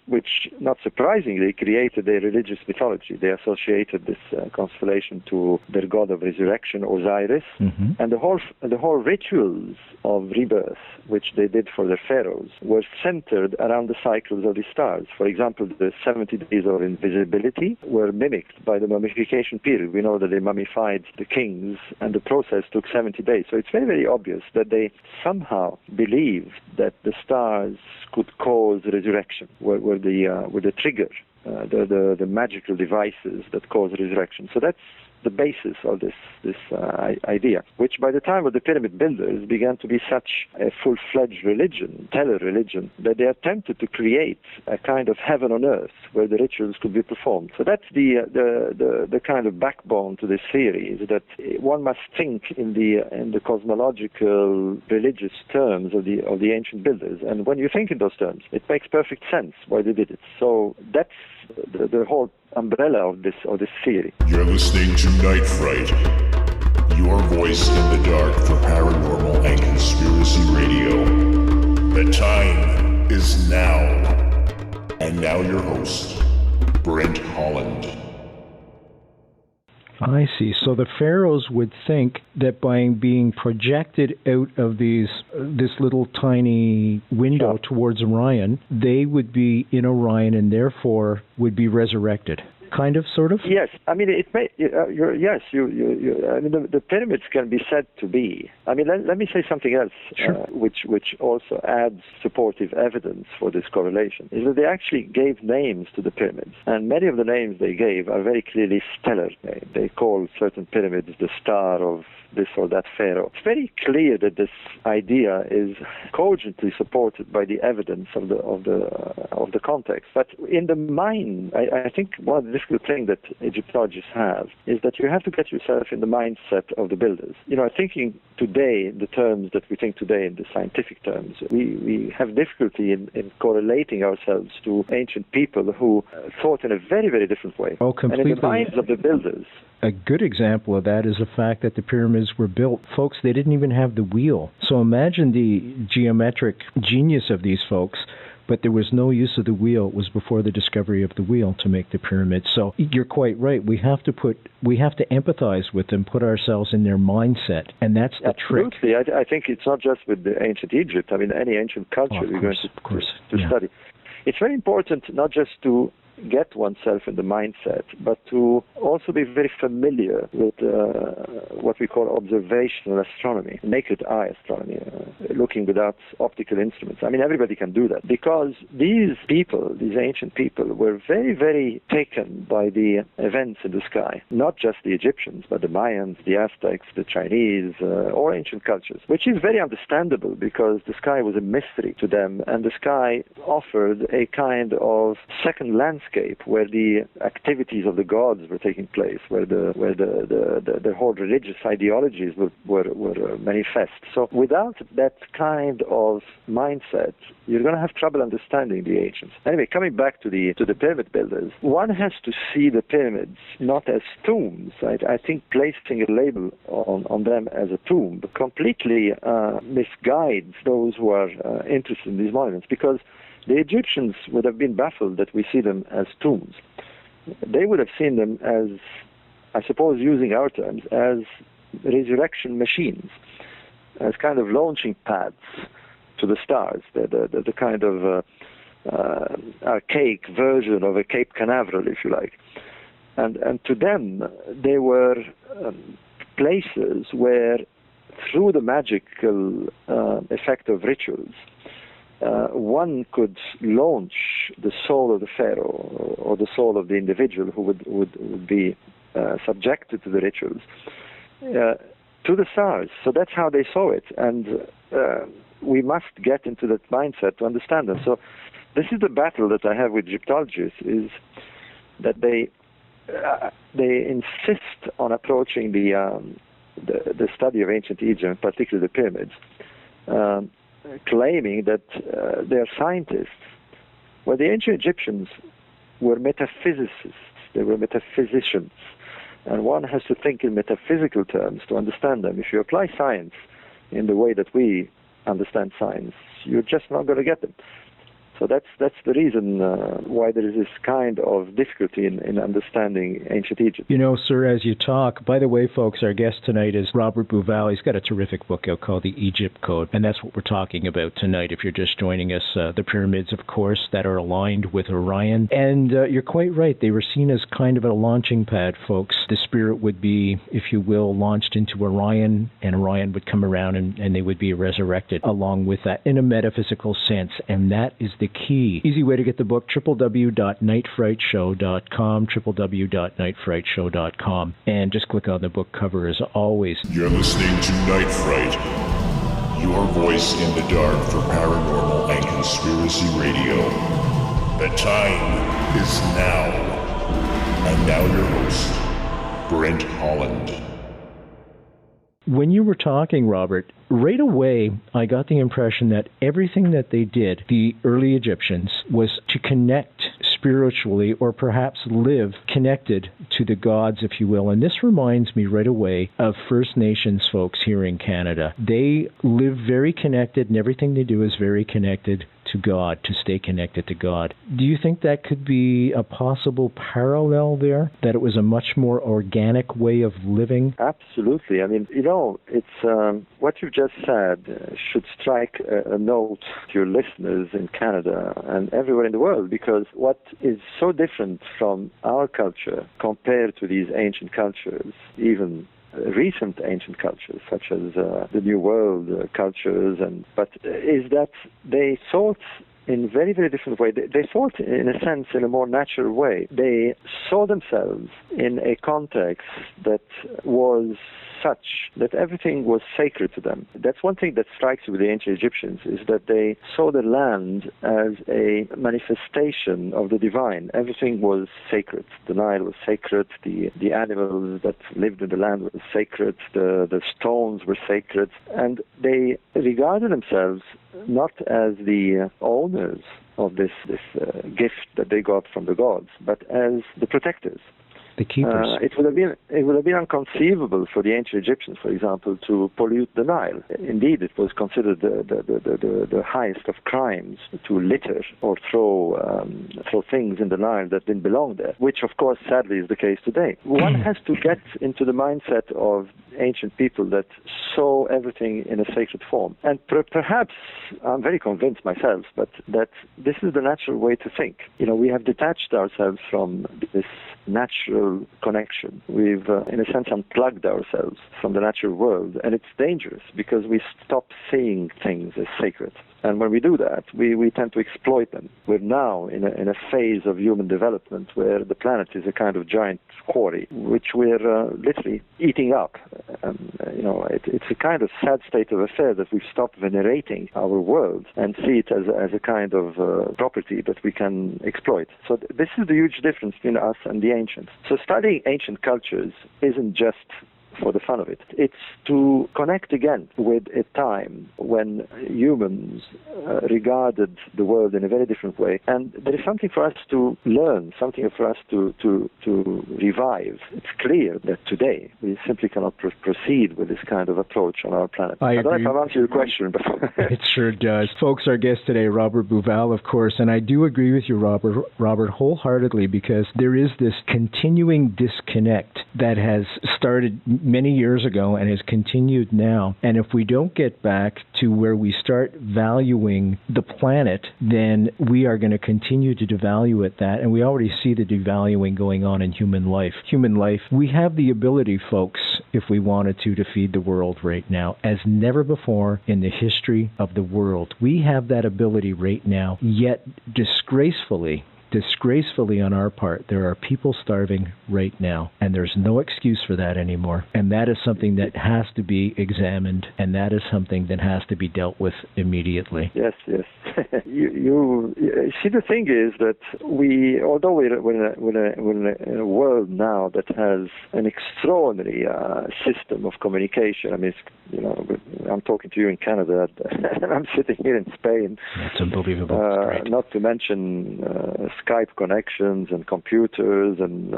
not surprisingly, created a religious mythology. They associated this constellation to their god of resurrection, Osiris, and the whole rituals of rebirth, which they did for their pharaohs, were centered around the cycles of the stars. For example, the 70 days of invisibility were mimicked by the mummification period. We know that they mummified the kings, and the process took 70 days. So it's very, very obvious that they somehow believed that the stars could cause resurrection, were the trigger, the magical devices that cause resurrection. So that's the basis of this idea, which by the time of the pyramid builders began to be such a full-fledged religion, teller religion, that they attempted to create a kind of heaven on earth where the rituals could be performed. So that's the kind of backbone to this theory, is that one must think in the cosmological religious terms of the ancient builders. And when you think in those terms, it makes perfect sense why they did it. So that's the whole umbrella of this theory. You're listening to Night Fright, your voice in the dark for paranormal and conspiracy radio. The time is now. And now your host, Brent Holland. I see. So the pharaohs would think that by being projected out of this little tiny window towards Orion, they would be in Orion and therefore would be resurrected. Kind of, sort of? Yes. I mean, it may. Yes, I mean, the pyramids can be said to be. I mean, let me say something else, which also adds supportive evidence for this correlation, is that they actually gave names to the pyramids, and many of the names they gave are very clearly stellar. They call certain pyramids the star of this or that pharaoh. It's very clear that this idea is cogently supported by the evidence of the context. But in the mind, I think one of the difficult things that Egyptologists have is that you have to get yourself in the mindset of the builders. You know, thinking today, the terms that we think today in the scientific terms, we have difficulty in correlating ourselves to ancient people who thought in a very, very different way. Oh, completely. And in the minds of the builders. A good example of that is the fact that the pyramids were built. Folks, they didn't even have the wheel. So imagine the geometric genius of these folks, but there was no use of the wheel. It was before the discovery of the wheel to make the pyramids. So you're quite right. We have to empathize with them, put ourselves in their mindset, and that's the trick. Absolutely. I think it's not just with the ancient Egypt. I mean, any ancient culture we're going to study. It's very important not just to get oneself in the mindset, but to also be very familiar with what we call observational astronomy, naked eye astronomy, looking without optical instruments. I mean, everybody can do that, because these people, these ancient people, were very, very taken by the events in the sky. Not just the Egyptians, but the Mayans, the Aztecs, the Chinese, or ancient cultures, which is very understandable because the sky was a mystery to them, and the sky offered a kind of second landscape landscape where the activities of the gods were taking place, where the whole religious ideologies were manifest. So without that kind of mindset, you're going to have trouble understanding the ancients. Anyway, coming back to the pyramid builders, one has to see the pyramids not as tombs. I think placing a label on them as a tomb completely misguides those who are interested in these monuments, because the Egyptians would have been baffled that we see them as tombs. They would have seen them as, I suppose, using our terms, as resurrection machines, as kind of launching pads to the stars, the kind of archaic version of a Cape Canaveral, if you like. And to them, they were places where, through the magical effect of rituals, one could launch the soul of the pharaoh or the soul of the individual who would be subjected to the rituals to the stars. So that's how they saw it, and we must get into that mindset to understand them. So this is the battle that I have with Egyptologists, is that they insist on approaching the study of ancient Egypt, particularly the pyramids, claiming that they're scientists. Well, the ancient Egyptians were metaphysicists, they were metaphysicians, and one has to think in metaphysical terms to understand them. If you apply science in the way that we understand science, you're just not going to get them. So that's the reason why there is this kind of difficulty in understanding ancient Egypt. You know, sir, as you talk, by the way, folks, our guest tonight is Robert Bauval. He's got a terrific book out called The Egypt Code, and that's what we're talking about tonight. If you're just joining us, the pyramids, of course, that are aligned with Orion. And you're quite right. They were seen as kind of a launching pad, folks. The spirit would be, if you will, launched into Orion, and Orion would come around and they would be resurrected along with that in a metaphysical sense. And that is the key. Easy way to get the book, www.nightfrightshow.com, www.nightfrightshow.com, and just click on the book cover as always. You're listening to Night Fright, your voice in the dark for paranormal and conspiracy radio. The time is now. And now your host, Brent Holland. When you were talking, Robert, right away I got the impression that everything that they did, the early Egyptians, was to connect spiritually or perhaps live connected to the gods, if you will. And this reminds me right away of First Nations folks here in Canada. They live very connected, and everything they do is very connected to God, to stay connected to God. Do you think that could be a possible parallel there, that it was a much more organic way of living? Absolutely. I mean, you know, it's what you've just said should strike a note to your listeners in Canada and everywhere in the world, because what is so different from our culture compared to these ancient cultures, even recent ancient cultures such as the New World cultures, but is that they thought in very, very different way. They thought, in a sense, in a more natural way. They saw themselves in a context that was such that everything was sacred to them. That's one thing that strikes you with the ancient Egyptians, is that they saw the land as a manifestation of the divine. Everything was sacred. The Nile was sacred, the animals that lived in the land were sacred, the stones were sacred, and they regarded themselves not as the owners of this gift that they got from the gods, but as the protectors. The keepers. It would have been inconceivable for the ancient Egyptians, for example, to pollute the Nile. Indeed, it was considered the highest of crimes to litter or throw things in the Nile that didn't belong there, which, of course, sadly is the case today. One has to get into the mindset of ancient people that saw everything in a sacred form. And perhaps, I'm very convinced myself, but that this is the natural way to think. You know, we have detached ourselves from this natural connection. We've, in a sense, unplugged ourselves from the natural world, and it's dangerous because we stop seeing things as sacred. And when we do that, we tend to exploit them. We're now in a phase of human development where the planet is a kind of giant quarry, which we're literally eating up. It's a kind of sad state of affairs that we've stopped venerating our world and see it as a kind of property that we can exploit. So this is the huge difference between us and the ancients. So studying ancient cultures isn't just for the fun of it. It's to connect again with a time when humans regarded the world in a very different way. And there is something for us to learn, something for us to revive. It's clear that today we simply cannot proceed with this kind of approach on our planet. I don't know if I've answered your question, but... It sure does. Folks, our guest today, Robert Bauval, of course, and I do agree with you, Robert, wholeheartedly, because there is this continuing disconnect that has started many years ago and has continued now. And if we don't get back to where we start valuing the planet, then we are going to continue to devalue it that. And we already see the devaluing going on in human life. We have the ability, folks, if we wanted to feed the world right now, as never before in the history of the world. We have that ability right now, yet disgracefully on our part, there are people starving right now, and there's no excuse for that anymore. And that is something that has to be examined, and that is something that has to be dealt with immediately. Yes. You see, the thing is that although we're in a world now that has an extraordinary system of communication. I mean, I'm talking to you in Canada, and I'm sitting here in Spain. That's unbelievable. Not to mention Skype connections and computers, and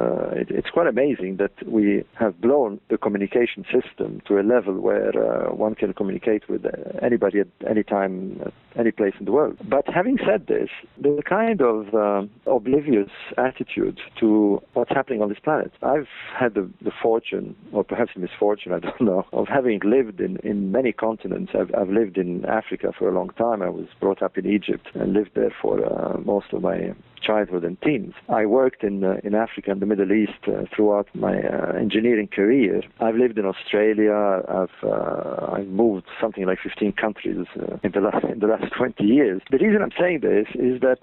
it's quite amazing that we have blown the communication system to a level where one can communicate with anybody at any time, at any place in the world. But having said this, there's a kind of oblivious attitude to what's happening on this planet. I've had the fortune, or perhaps misfortune, I don't know, of having lived in many continents. I've lived in Africa for a long time. I was brought up in Egypt and lived there for most of my childhood and teens. I worked in Africa and the Middle East throughout my engineering career. I've lived in Australia. I've moved something like 15 countries in the last 20 years. The reason I'm saying this is that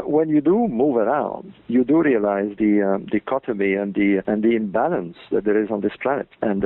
when you do move around, you do realize the dichotomy and the imbalance that there is on this planet. And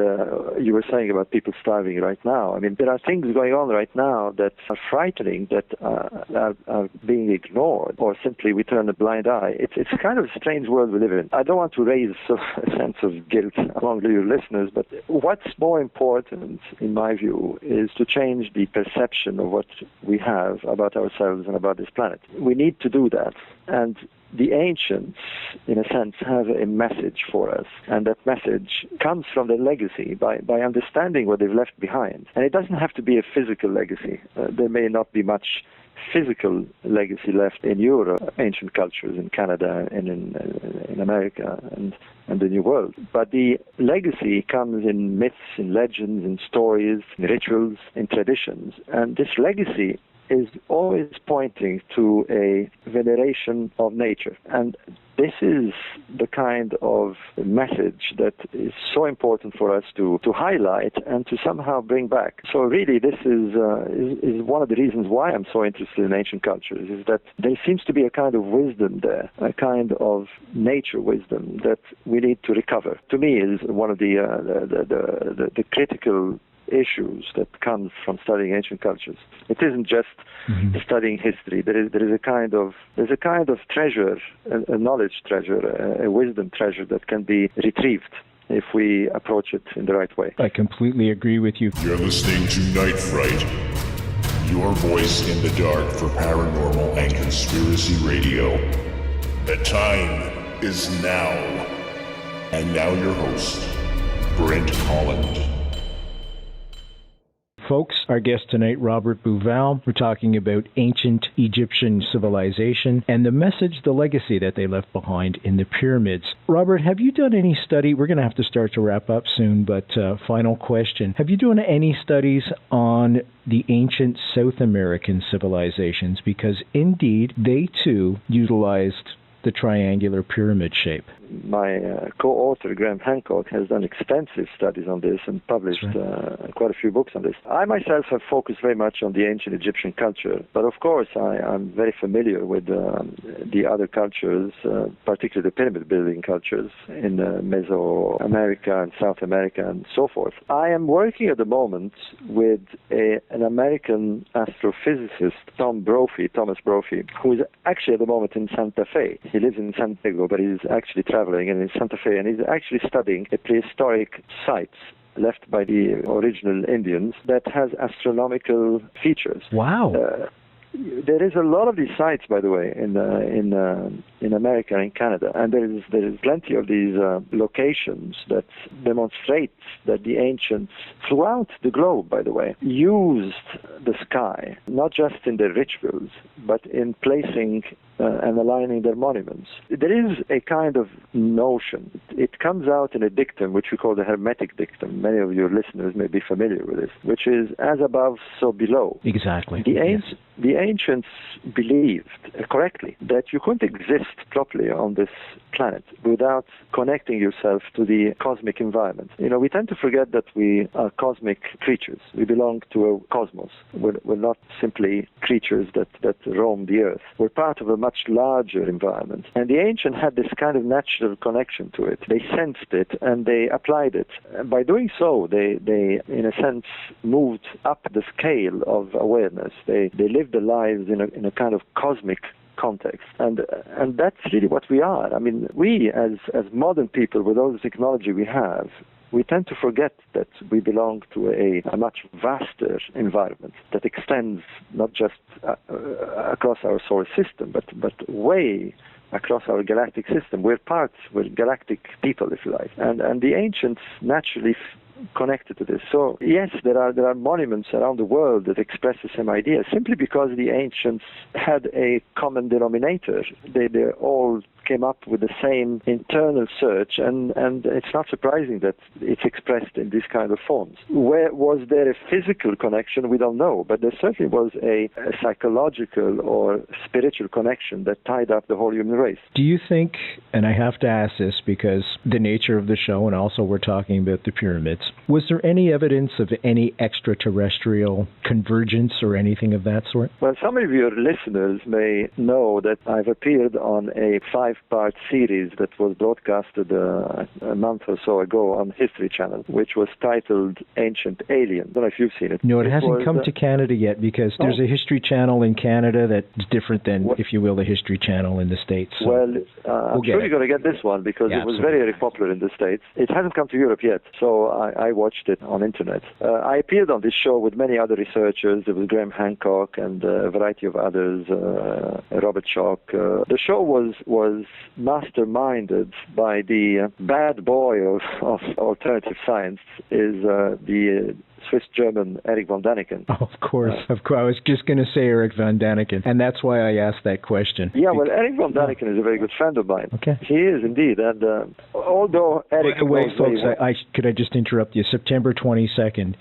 you were saying about people starving right now. I mean, there are things going on right now that are frightening, that are being ignored, or simply we turn a blind eye. It's kind of a strange world we live in. I don't want to raise a sense of guilt among your listeners, but what's more important, in my view, is to change the perception of what we have about ourselves and about this planet. We need to do that. And the ancients, in a sense, have a message for us, and that message comes from their legacy by understanding what they've left behind. And it doesn't have to be a physical legacy. There may not be much physical legacy left in Europe, ancient cultures in Canada and in America and the New World. But the legacy comes in myths, in legends, in stories, in rituals, in traditions. And this legacy is always pointing to a veneration of nature. And this is the kind of message that is so important for us to highlight and to somehow bring back. So really, this is one of the reasons why I'm so interested in ancient cultures, is that there seems to be a kind of wisdom there, a kind of nature wisdom that we need to recover. To me, is one of the critical issues that comes from studying ancient cultures. It isn't just studying history. There is a kind of treasure, a knowledge treasure, a wisdom treasure that can be retrieved if we approach it in the right way. I completely agree with you. You're listening to Night Fright, your voice in the dark for paranormal and conspiracy radio. The time is now. And now your host, Brent Holland. Folks, our guest tonight, Robert Bauval. We're talking about ancient Egyptian civilization and the message, the legacy that they left behind in the pyramids. Robert, have you done any study? We're going to have to start to wrap up soon, but final question. Have you done any studies on the ancient South American civilizations? Because indeed, they too utilized the triangular pyramid shape. My co-author, Graham Hancock, has done extensive studies on this and published quite a few books on this. I myself have focused very much on the ancient Egyptian culture, but of course I'm very familiar with the other cultures, particularly the pyramid building cultures in Mesoamerica and South America and so forth. I am working at the moment with an American astrophysicist, Thomas Brophy, who is actually at the moment in Santa Fe. He lives in San Diego, but he's actually traveling in Santa Fe, and he's actually studying a prehistoric sites left by the original Indians that has astronomical features. Wow. There is a lot of these sites, by the way, in America and in Canada, and there is plenty of these locations that demonstrate that the ancients throughout the globe, by the way, used the sky not just in their rituals, but in placing and aligning their monuments. There is a kind of notion. It comes out in a dictum which we call the Hermetic dictum. Many of your listeners may be familiar with this, which is as above, so below. Exactly. The ancients believed correctly that you couldn't exist properly on this planet without connecting yourself to the cosmic environment. You know, we tend to forget that we are cosmic creatures. We belong to a cosmos. We're not simply creatures that roam the earth. We're part of a much larger environment. And the ancients had this kind of natural connection to it. They sensed it and they applied it. And by doing so, they in a sense moved up the scale of awareness. They lived their lives in a kind of cosmic context, and that's really what we are. I mean, we as modern people, with all the technology we have, we tend to forget that we belong to a much vaster environment that extends not just across our solar system, but way across our galactic system. We're galactic people, if you like, and the ancients naturally connected to this. So yes, there are monuments around the world that express the same idea, simply because the ancients had a common denominator. They all came up with the same internal search, and it's not surprising that it's expressed in these kind of forms. Where was there a physical connection? We don't know, but there certainly was a psychological or spiritual connection that tied up the whole human race. Do you think, and I have to ask this because the nature of the show, and also we're talking about the pyramids, was there any evidence of any extraterrestrial convergence or anything of that sort? Well, some of your listeners may know that I've appeared on a 5-part series that was broadcasted a month or so ago on History Channel, which was titled Ancient Alien. I don't know if you've seen it. No, it hasn't come to Canada yet, because there's a History Channel in Canada that's different than, if you will, the History Channel in the States. So well, I'm sure you're going to get this one, because it was very, very popular in the States. It hasn't come to Europe yet, so I watched it on internet. I appeared on this show with many other researchers. There was Graham Hancock and a variety of others, Robert Schoch. The show was masterminded by the bad boy of alternative science, is the Swiss-German Erich von Däniken. Oh, of course. I was just going to say Erich von Däniken, and that's why I asked that question. Yeah, well, Erich von Däniken is a very good friend of mine. Okay. He is indeed, and although Erich... Wait, folks, could I just interrupt you? September 22nd,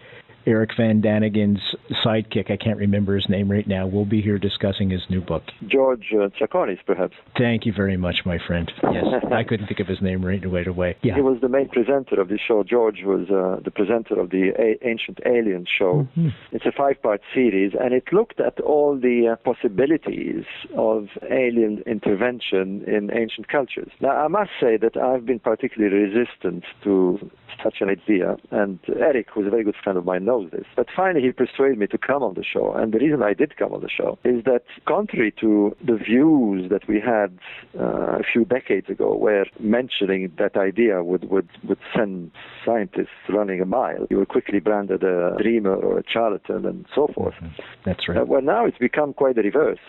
Erich von Däniken's sidekick, I can't remember his name right now, will be here discussing his new book. George Tsakonis, perhaps. Thank you very much, my friend. Yes, I couldn't think of his name right away. Yeah. He was the main presenter of the show. George was the presenter of the Ancient Alien show. Mm-hmm. It's a 5-part series, and it looked at all the possibilities of alien intervention in ancient cultures. Now, I must say that I've been particularly resistant to such an idea, and Eric, who's a very good friend of mine, knows this. But finally, he persuaded me to come on the show, and the reason I did come on the show is that, contrary to the views that we had a few decades ago, where mentioning that idea would send scientists running a mile, you were quickly branded a dreamer or a charlatan and so forth. Mm-hmm. That's right. Well, now it's become quite the reverse.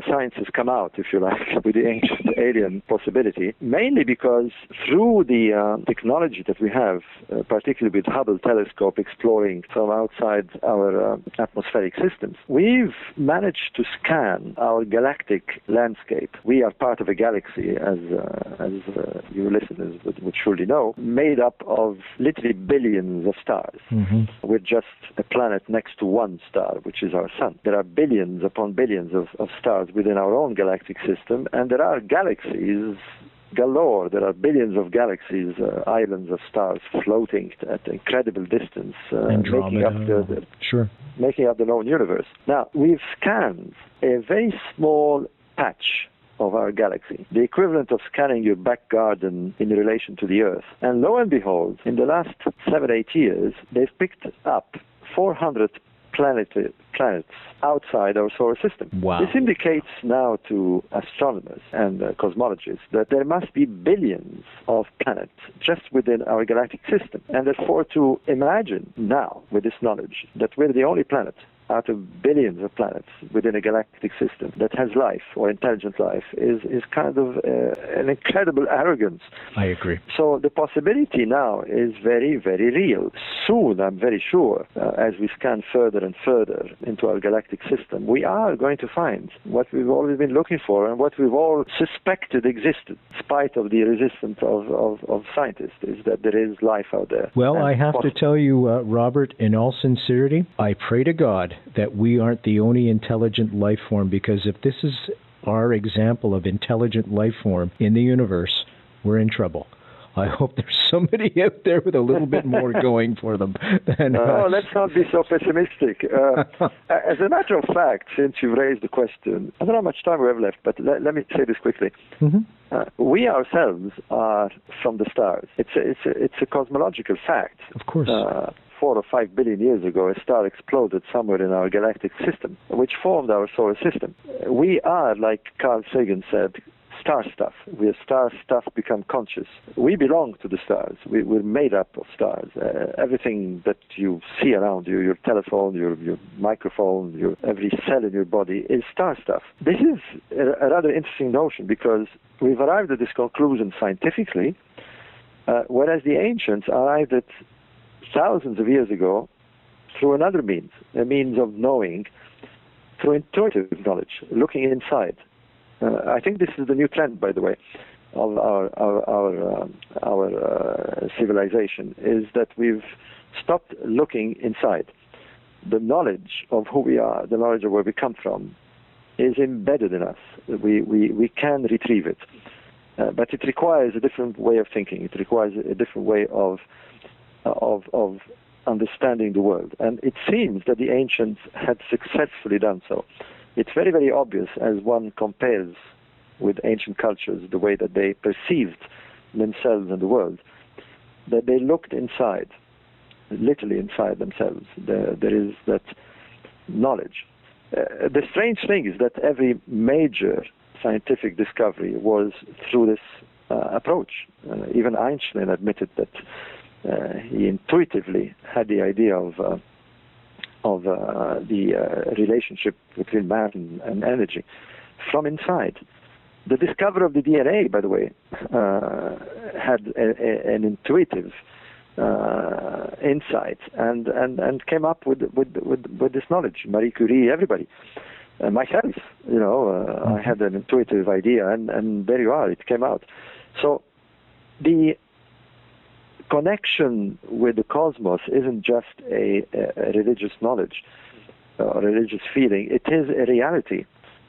Science has come out, if you like, with the ancient alien possibility, mainly because through the technology that we have, particularly with Hubble telescope exploring from outside our atmospheric systems. We've managed to scan our galactic landscape. We are part of a galaxy, as your listeners would surely know, made up of literally billions of stars. We're just a planet next to one star, which is our sun. There are billions upon billions of stars within our own galactic system, and there are galaxies galore. There are billions of galaxies, islands of stars floating at incredible distance, making up the known universe. Now, we've scanned a very small patch of our galaxy, the equivalent of scanning your back garden in relation to the Earth. And lo and behold, in the last 7-8 years, they've picked up 400 planets outside our solar system. Wow. This indicates now to astronomers and cosmologists that there must be billions of planets just within our galactic system. And therefore, to imagine now, with this knowledge, that we're the only planet out of billions of planets within a galactic system that has life or intelligent life is kind of an incredible arrogance. I agree. So the possibility now is very, very real. Soon, I'm very sure, as we scan further and further into our galactic system, we are going to find what we've always been looking for and what we've all suspected existed, in spite of the resistance of scientists, is that there is life out there. Well, I have to tell you, Robert, in all sincerity, I pray to God that we aren't the only intelligent life form, because if this is our example of intelligent life form in the universe, we're in trouble. I hope there's somebody out there with a little bit more going for them than us. Let's not be so pessimistic. As a matter of fact, since you've raised the question, I don't know how much time we have left, but let me say this quickly. We ourselves are from the stars. It's a cosmological fact. Of course. 4 or 5 billion years ago, a star exploded somewhere in our galactic system, which formed our solar system. We are, like Carl Sagan said, star stuff. We are star stuff become conscious. We belong to the stars. We're made up of stars. Everything that you see around you, your telephone, your microphone, every cell in your body is star stuff. This is a rather interesting notion, because we've arrived at this conclusion scientifically, whereas the ancients arrived at thousands of years ago through another means, a means of knowing, through intuitive knowledge, looking inside. I think this is the new trend, by the way, of our civilization, is that we've stopped looking inside. The knowledge of who we are, the knowledge of where we come from, is embedded in us. We can retrieve it, but it requires a different way of thinking. It requires a different way of understanding the world. And it seems that the ancients had successfully done so. It's very, very obvious as one compares with ancient cultures the way that they perceived themselves and the world, that they looked inside, literally inside themselves. There is that knowledge. The strange thing is that every major scientific discovery was through this approach. Even Einstein admitted that he intuitively had the idea of the relationship between matter and energy from inside. The discoverer of the DNA, by the way, had an intuitive insight and came up with this knowledge. Marie Curie, everybody. Myself, I had an intuitive idea, and there you are, it came out. So the connection with the cosmos isn't just a religious knowledge or a religious feeling. It is a reality.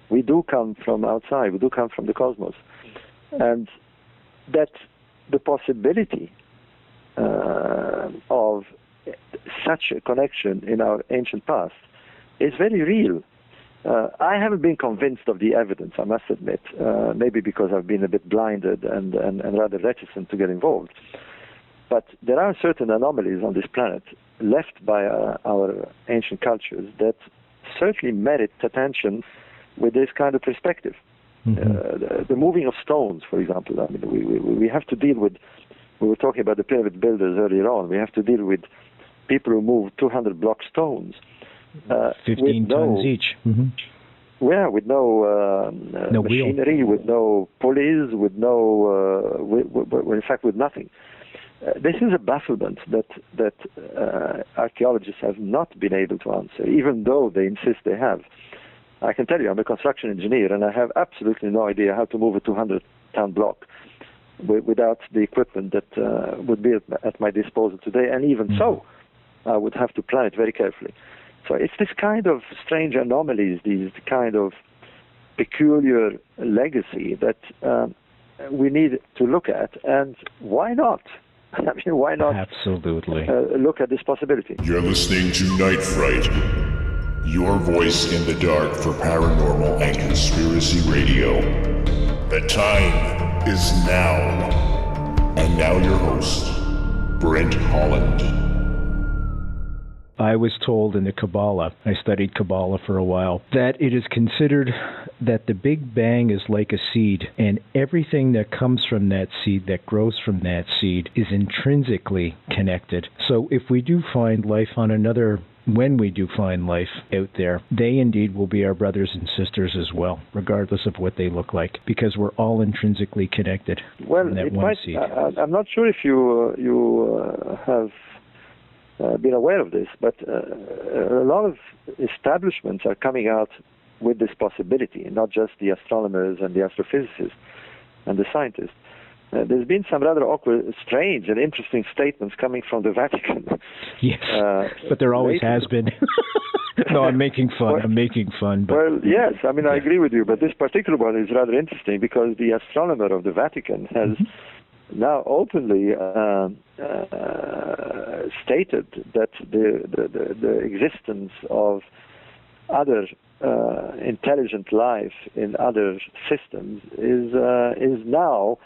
We do come from outside. We do come from the cosmos. And that the possibility of such a connection in our ancient past is very real. I haven't been convinced of the evidence, I must admit, maybe because I've been a bit blinded and rather reticent to get involved. But there are certain anomalies on this planet left by our ancient cultures that certainly merit attention with this kind of perspective. The moving of stones, for example. I mean, we have to deal with, we were talking about the pyramid builders earlier on, we have to deal with people who move 200 block stones. 15 tons each. Yeah, with no machinery, with no pulleys, with no, in fact, with nothing. This is a bafflement that archaeologists have not been able to answer, even though they insist they have. I can tell you, I'm a construction engineer, and I have absolutely no idea how to move a 200-ton block without the equipment that would be at my disposal today. And even so, I would have to plan it very carefully. So it's this kind of strange anomalies, these kind of peculiar legacy that we need to look at. And why not? I mean, why not? Absolutely. Look at this possibility. You're listening to Night Fright, your voice in the dark for paranormal and conspiracy radio. The time is now. And now your host, Brent Holland. I was told in the Kabbalah, I studied Kabbalah for a while, that it is considered that the Big Bang is like a seed, and everything that comes from that seed, that grows from that seed, is intrinsically connected. So if we do find life on another, when we do find life out there, they indeed will be our brothers and sisters as well, regardless of what they look like, because we're all intrinsically connected. Well, in that it one might, seed. I'm not sure if you have been aware of this, but a lot of establishments are coming out with this possibility, not just the astronomers and the astrophysicists and the scientists. There's been some rather awkward, strange, and interesting statements coming from the Vatican. Yes, but there always has been. No, I'm making fun. Well, I'm making fun. But, well, yes, I mean, I agree with you, but this particular one is rather interesting because the astronomer of the Vatican has now openly stated that the existence of other intelligent life in other systems is now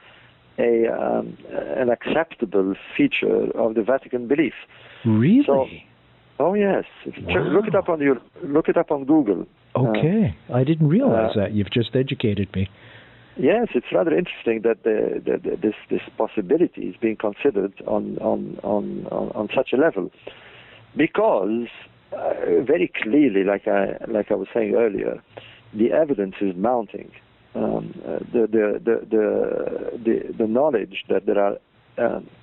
an acceptable feature of the Vatican belief. Really? So, oh yes. Wow. Look it up on Google. Okay, I didn't realize that. You've just educated me. Yes, it's rather interesting that this possibility is being considered on such a level, because very clearly, like I was saying earlier, the evidence is mounting. The knowledge that there are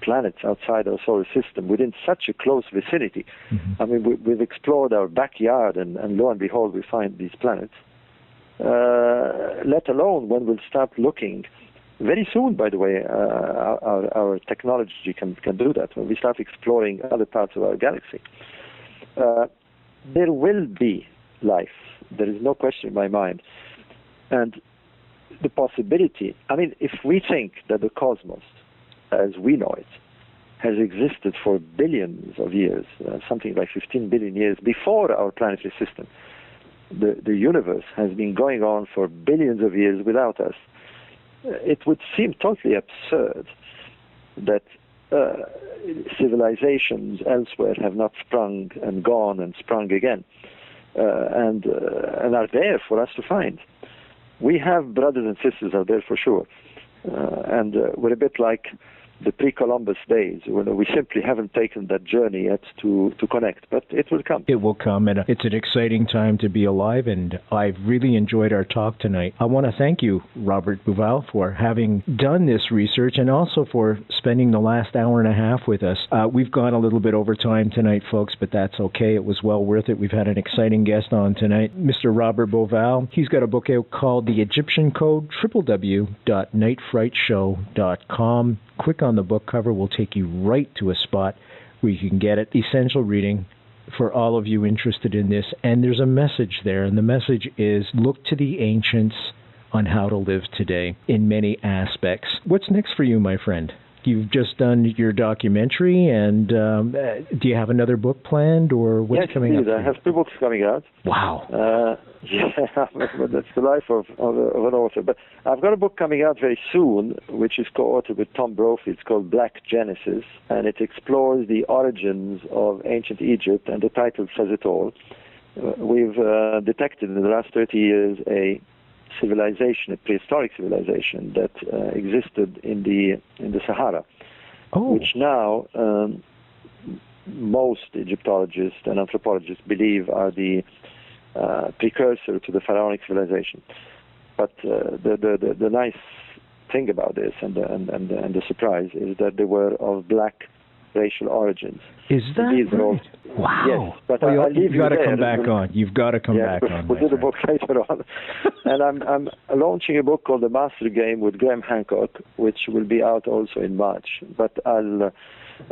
planets outside our solar system within such a close vicinity. I mean, we've explored our backyard, and lo and behold, we find these planets. Let alone when we'll start looking very soon, by the way, our technology can do that. When we start exploring other parts of our galaxy, there will be life. There is no question in my mind. And the possibility, I mean, if we think that the cosmos, as we know it, has existed for billions of years, something like 15 billion years before our planetary system, the universe has been going on for billions of years without us. It would seem totally absurd that civilizations elsewhere have not sprung and gone and sprung again, and are there for us to find. We have brothers and sisters out there for sure, and we're a bit like the pre-Columbus days, when we simply haven't taken that journey yet to connect, but it will come. It will come, and it's an exciting time to be alive, and I've really enjoyed our talk tonight. I want to thank you, Robert Bauval, for having done this research and also for spending the last hour and a half with us. We've gone a little bit over time tonight, folks, but that's okay. It was well worth it. We've had an exciting guest on tonight, Mr. Robert Bauval. He's got a book out called The Egyptian Code, www.nightfrightshow.com. Click on the book cover. Will take you right to a spot where you can get it. Essential reading for all of you interested in this. And there's a message there. And the message is, look to the ancients on how to live today in many aspects. What's next for you, my friend? You've just done your documentary, and do you have another book planned, or what's coming up? Yes, I have 2 books coming out. Wow. Yeah, that's the life of an author. But I've got a book coming out very soon, which is co-authored with Tom Brophy. It's called Black Genesis, and it explores the origins of ancient Egypt, and the title says it all. We've detected in the last 30 years a civilization, a prehistoric civilization that existed in the Sahara, which now most Egyptologists and anthropologists believe are the precursor to the pharaonic civilization. But the nice thing about this and the surprise is that they were of black racial origins. Is that these right? All, wow. Yes, but well, I'll leave you've got to there. come back on. You've got to come back on. We'll do the book later on. And I'm launching a book called The Master Game with Graham Hancock, which will be out also in March. But I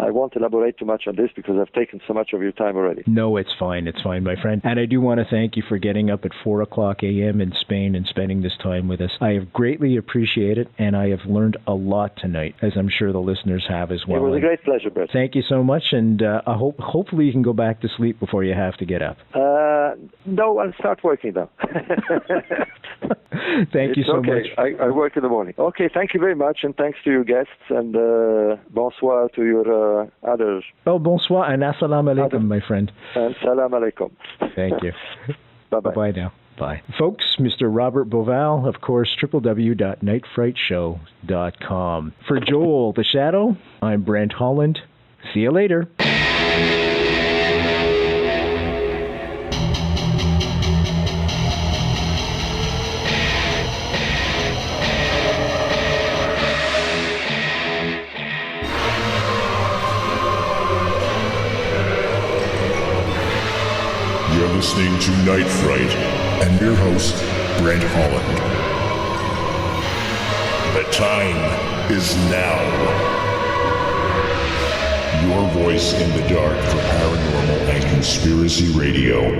won't elaborate too much on this because I've taken so much of your time already. No, it's fine. It's fine, my friend. And I do want to thank you for getting up at 4 o'clock a.m. in Spain and spending this time with us. I have greatly appreciated it, and I have learned a lot tonight, as I'm sure the listeners have as well. It was a great pleasure, Brent. Thank you so much, and hopefully you can go back to sleep before you have to get up. No, I'll start working now. Thank you so much. I work in the morning. Okay, thank you very much, and thanks to your guests, and bonsoir to your others. Oh, bonsoir, and assalamu alaikum, my friend. And salam alaikum. Thank you. Bye-bye. Bye now. Bye. Folks, Mr. Robert Bauval, of course, www.nightfrightshow.com. For Joel the Shadow, I'm Brent Holland. See you later. You're listening to Night Fright and your host, Brent Holland. The time is now. Your voice in the dark for paranormal and conspiracy radio.